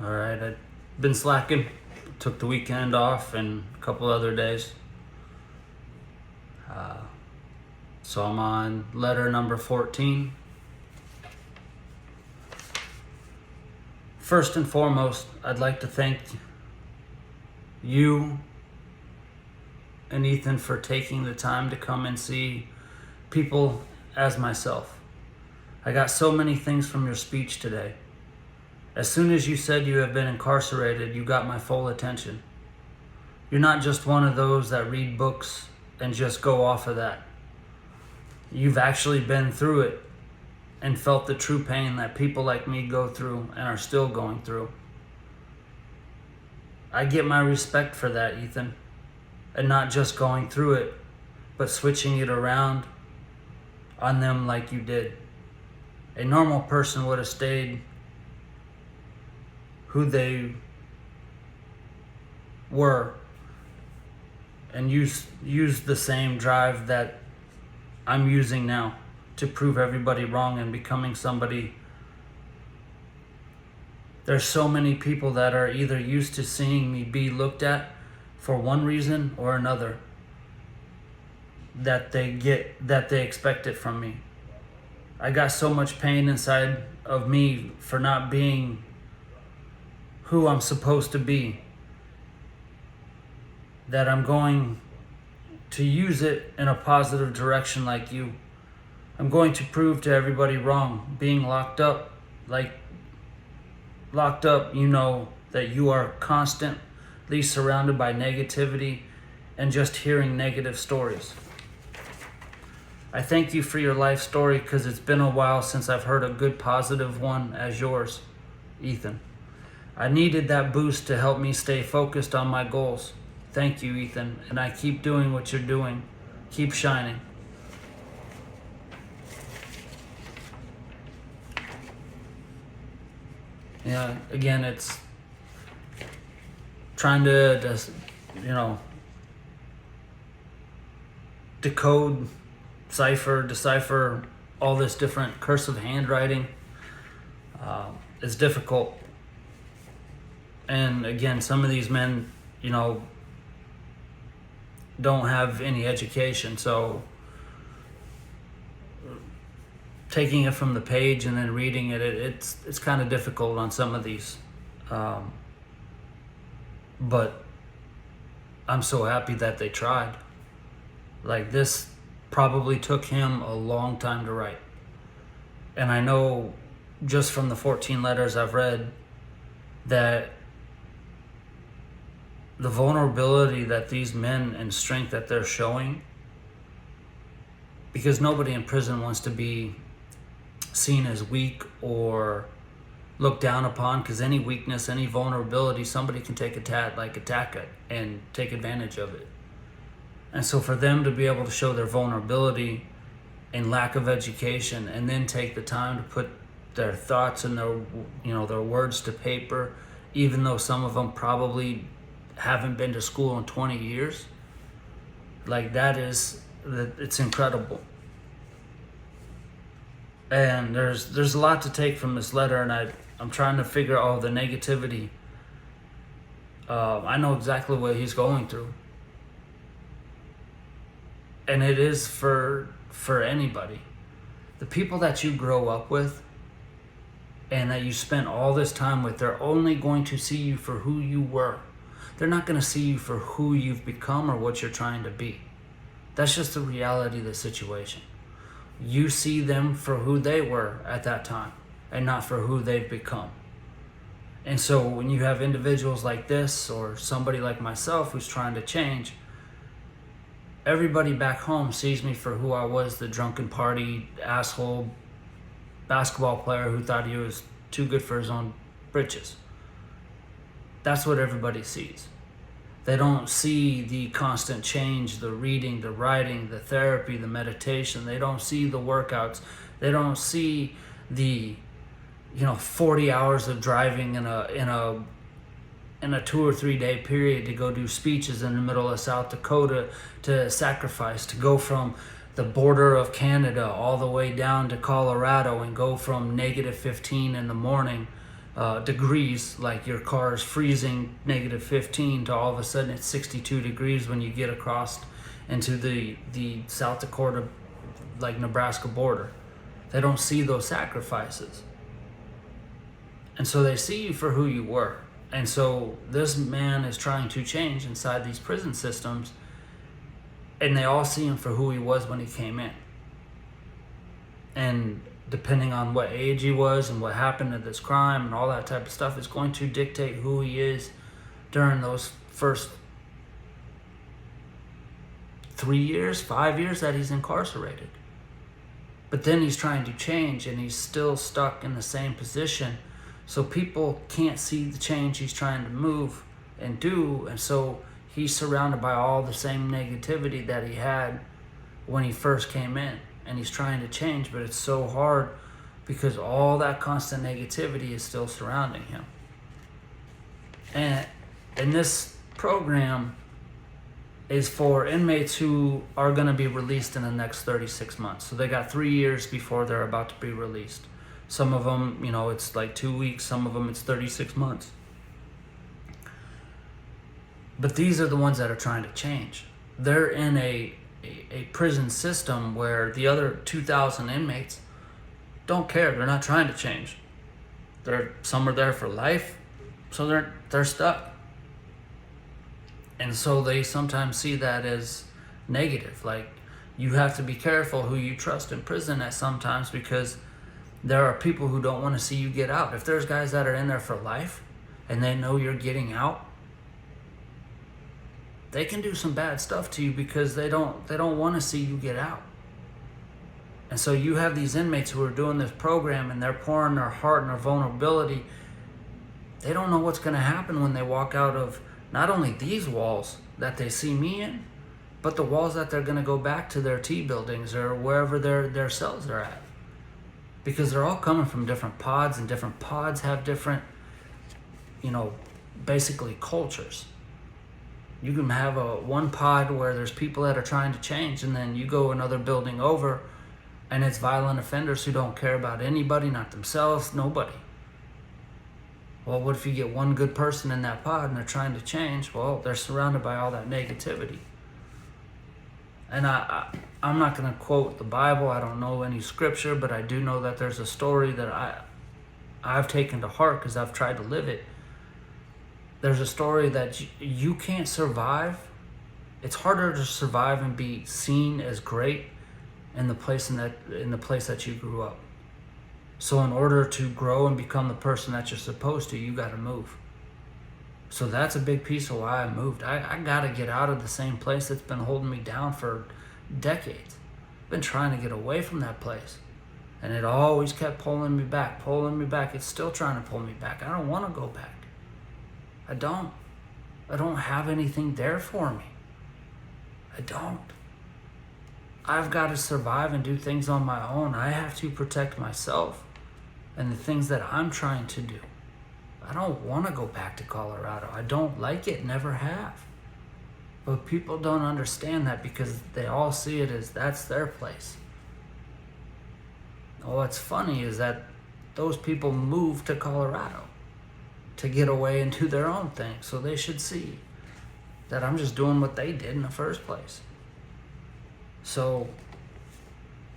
All right, I've been slacking. Took the weekend off and a couple other days. So I'm on letter number 14. First and foremost, I'd like to thank you and Ethan for taking the time to come and see people as myself. I got so many things from your speech today. As soon as you said you have been incarcerated, you got my full attention. You're not just one of those that read books and just go off of that. You've actually been through it and felt the true pain that people like me go through and are still going through. I get my respect for that, Ethan. And not just going through it, but switching it around on them like you did. A normal person would have stayed who they were and use the same drive that I'm using now to prove everybody wrong and becoming somebody. There's so many people that are either used to seeing me be looked at for one reason or another, that they expect it from me. I got so much pain inside of me for not being who I'm supposed to be, that I'm going to use it in a positive direction like you. I'm going to prove to everybody wrong. Being locked up, you know that you are constantly surrounded by negativity and just hearing negative stories. I thank you for your life story because it's been a while since I've heard a good positive one as yours, Ethan. I needed that boost to help me stay focused on my goals. Thank you, Ethan, and I keep doing what you're doing. Keep shining. Yeah, again, it's trying to just, decipher all this different cursive handwriting is difficult. And again, some of these men, don't have any education, so taking it from the page and then reading it's kind of difficult on some of these. But I'm so happy that they tried. Like, this probably took him a long time to write. And I know just from the 14 letters I've read that the vulnerability that these men and strength that they're showing, because nobody in prison wants to be seen as weak or looked down upon, because any weakness, any vulnerability, somebody can attack it and take advantage of it. And so for them to be able to show their vulnerability and lack of education and then take the time to put their thoughts and their words to paper, even though some of them probably haven't been to school in 20 years, it's incredible. And there's a lot to take from this letter, and I'm trying to figure out the negativity. I know exactly what he's going through. And it is for anybody. The people that you grow up with and that you spent all this time with, they're only going to see you for who you were. They're not going to see you for who you've become or what you're trying to be. That's just the reality of the situation. You see them for who they were at that time and not for who they've become. And so when you have individuals like this or somebody like myself who's trying to change, everybody back home sees me for who I was, the drunken party, asshole, basketball player who thought he was too good for his own britches. That's what everybody sees. They don't see the constant change, the reading, the writing, the therapy, the meditation. They don't see the workouts. They don't see the 40 hours of driving in a 2 or 3 day period to go do speeches in the middle of South Dakota, to sacrifice, to go from the border of Canada all the way down to Colorado and go from -15 in the morning degrees, like your car is freezing -15 to all of a sudden it's 62 degrees when you get across into the South Dakota, like Nebraska border. They don't see those sacrifices. And so they see you for who you were. And so this man is trying to change inside these prison systems, and they all see him for who he was when he came in. And depending on what age he was and what happened to this crime and all that type of stuff, is going to dictate who he is during those first 3 years, 5 years that he's incarcerated. But then he's trying to change, and he's still stuck in the same position. So people can't see the change he's trying to move and do. And so he's surrounded by all the same negativity that he had when he first came in. And he's trying to change, but it's so hard because all that constant negativity is still surrounding him. And this program is for inmates who are going to be released in the next 36 months. So they got 3 years before they're about to be released. Some of them, it's like 2 weeks. Some of them, it's 36 months. But these are the ones that are trying to change. They're in a prison system where the other 2,000 inmates don't care. They're not trying to change. Some are there for life, so they're stuck. And so they sometimes see that as negative. Like, you have to be careful who you trust in prison at sometimes, because there are people who don't want to see you get out. If there's guys that are in there for life and they know you're getting out, they can do some bad stuff to you because they don't want to see you get out. And so you have these inmates who are doing this program, and they're pouring their heart and their vulnerability. They don't know what's going to happen when they walk out of not only these walls that they see me in, but the walls that they're going to go back to their T buildings or wherever their cells are at. Because they're all coming from different pods, and different pods have different, basically cultures. You can have one pod where there's people that are trying to change, and then you go another building over, and it's violent offenders who don't care about anybody, not themselves, nobody. Well, what if you get one good person in that pod and they're trying to change? Well, they're surrounded by all that negativity. And I'm not going to quote the Bible. I don't know any scripture, but I do know that there's a story that I've taken to heart because I've tried to live it. There's a story that you can't survive. It's harder to survive and be seen as great in the place that you grew up. So in order to grow and become the person that you're supposed to, you got to move. So that's a big piece of why I moved. I got to get out of the same place that's been holding me down for decades. I've been trying to get away from that place. And it always kept pulling me back. It's still trying to pull me back. I don't want to go back. I don't have anything there for me. I don't. I've got to survive and do things on my own. I have to protect myself and the things that I'm trying to do. I don't want to go back to Colorado. I don't like it, never have. But people don't understand that because they all see it as that's their place. What's funny is that those people moved to Colorado to get away and do their own thing. So they should see that I'm just doing what they did in the first place. So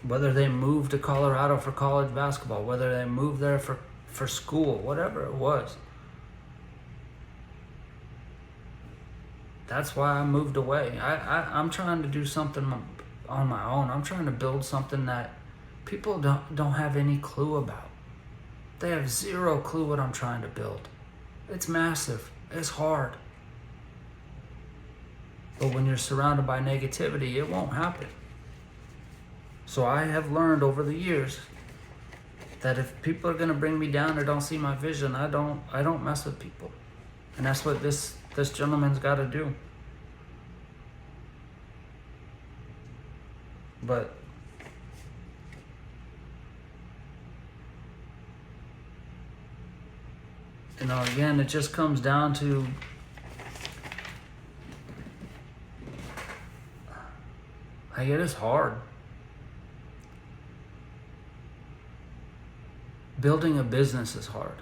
whether they moved to Colorado for college basketball, whether they moved there for school, whatever it was, that's why I moved away. I'm trying to do something on my own. I'm trying to build something that people don't have any clue about. They have zero clue what I'm trying to build. It's massive. It's hard. But when you're surrounded by negativity, it won't happen. So I have learned over the years that if people are going to bring me down or don't see my vision, I don't mess with people. And that's what this gentleman's got to do. But again, it just comes down to it is hard. Building a business is hard.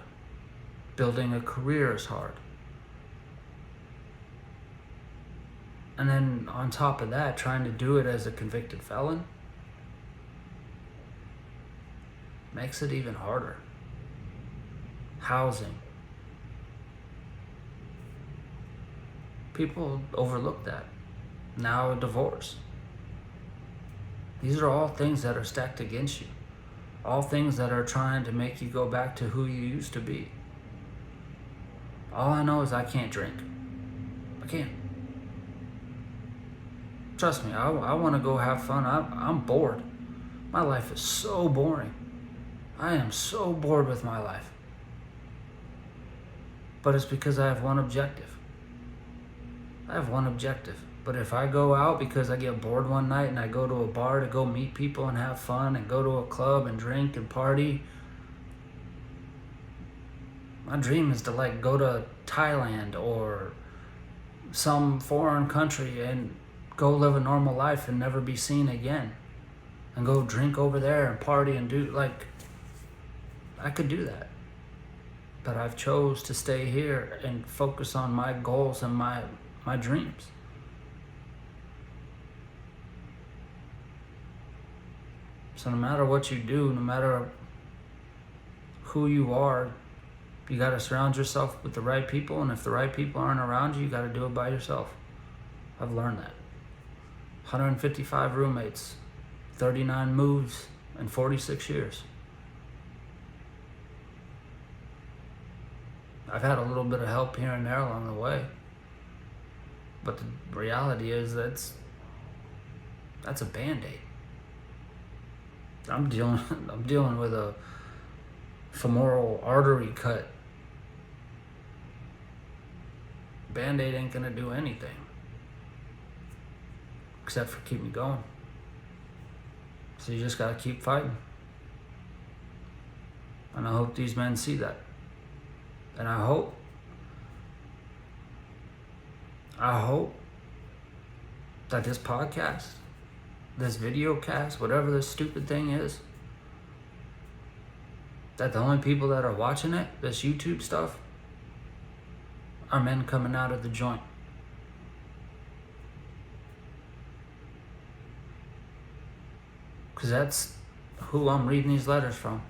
Building a career is hard. And then on top of that, trying to do it as a convicted felon makes it even harder. Housing. People overlook that. Now a divorce. These are all things that are stacked against you. All things that are trying to make you go back to who you used to be. All I know is I can't drink. I can't. Trust me, I want to go have fun. I'm bored. My life is so boring. I am so bored with my life. But it's because I have one objective. I have one objective. But if I go out because I get bored one night and I go to a bar to go meet people and have fun and go to a club and drink and party, my dream is to like go to Thailand or some foreign country and go live a normal life and never be seen again. And go drink over there and party and do like, I could do that. But I've chose to stay here and focus on my goals and my dreams. So no matter what you do, no matter who you are, you got to surround yourself with the right people. And if the right people aren't around you, you got to do it by yourself. I've learned that. 155 roommates, 39 moves in 46 years. I've had a little bit of help here and there along the way. But the reality is that's a Band-Aid. I'm dealing with a femoral artery cut. Band-Aid ain't gonna do anything except for keep me going. So you just gotta keep fighting. And I hope these men see that. And I hope that this podcast, this video cast, whatever this stupid thing is, that the only people that are watching it, this YouTube stuff, are men coming out of the joint. Because that's who I'm reading these letters from.